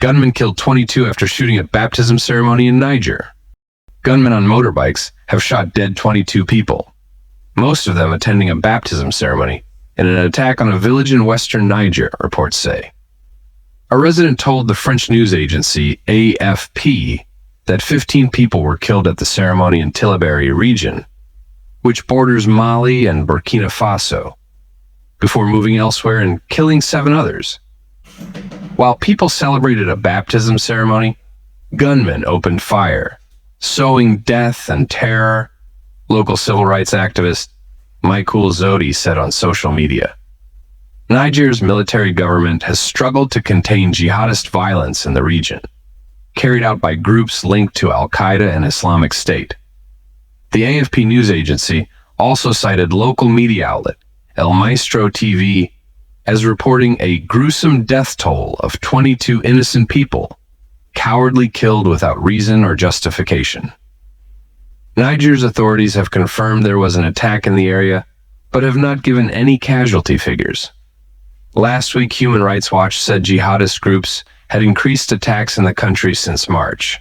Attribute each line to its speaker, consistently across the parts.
Speaker 1: Gunmen killed 22 after shooting at baptism ceremony in Niger. Gunmen on motorbikes have shot dead 22 people, most of them attending a baptism ceremony in an attack on a village in western Niger, reports say. A resident told the French news agency AFP that 15 people were killed at the ceremony in Tillaberi region, which borders Mali and Burkina Faso, before moving elsewhere and killing 7 others. While people celebrated a baptism ceremony, gunmen opened fire, sowing death and terror, local civil rights activist Michael Zodi said on social media. Niger's military government has struggled to contain jihadist violence in the region, carried out by groups linked to Al-Qaeda and Islamic State. The AFP news agency also cited local media outlet El Maestro TV as reporting a gruesome death toll of 22 innocent people, cowardly killed without reason or justification. Niger's authorities have confirmed there was an attack in the area, but have not given any casualty figures. Last week, Human Rights Watch said jihadist groups had increased attacks in the country since March,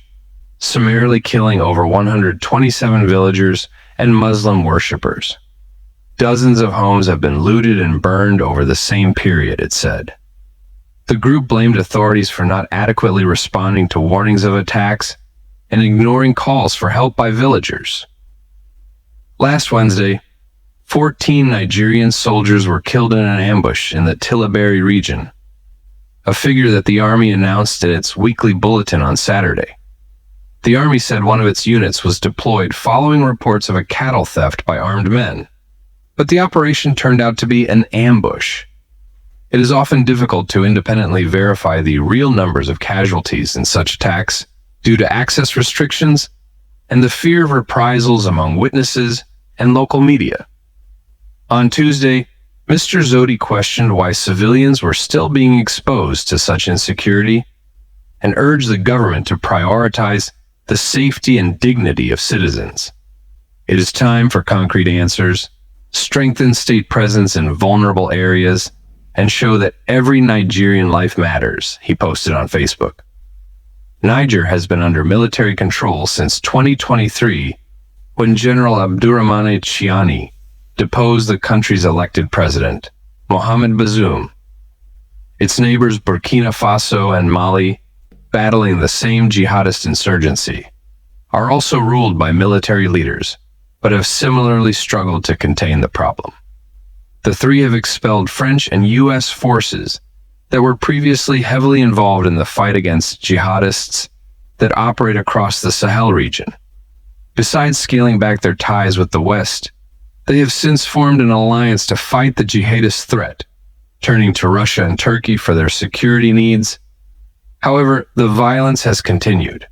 Speaker 1: summarily killing over 127 villagers and Muslim worshippers. Dozens of homes have been looted and burned over the same period, it said. The group blamed authorities for not adequately responding to warnings of attacks and ignoring calls for help by villagers. Last Wednesday, 14 Nigerian soldiers were killed in an ambush in the Tillaberi region, a figure that the army announced in its weekly bulletin on Saturday. The army said one of its units was deployed following reports of a cattle theft by armed men, but the operation turned out to be an ambush. It is often difficult to independently verify the real numbers of casualties in such attacks due to access restrictions and the fear of reprisals among witnesses and local media. On Tuesday, Mr. Zodi questioned why civilians were still being exposed to such insecurity and urged the government to prioritize the safety and dignity of citizens. It is time for concrete answers, strengthen state presence in vulnerable areas, and show that every Nigerian life matters, he posted on Facebook. Niger has been under military control since 2023, when General Abdourahmane Tchiani deposed the country's elected president, Mohamed Bazoum. Its neighbors Burkina Faso and Mali, battling the same jihadist insurgency, are also ruled by military leaders, but have similarly struggled to contain the problem. The three have expelled French and U.S. forces that were previously heavily involved in the fight against jihadists that operate across the Sahel region. Besides scaling back their ties with the West, they have since formed an alliance to fight the jihadist threat, turning to Russia and Turkey for their security needs. However, the violence has continued.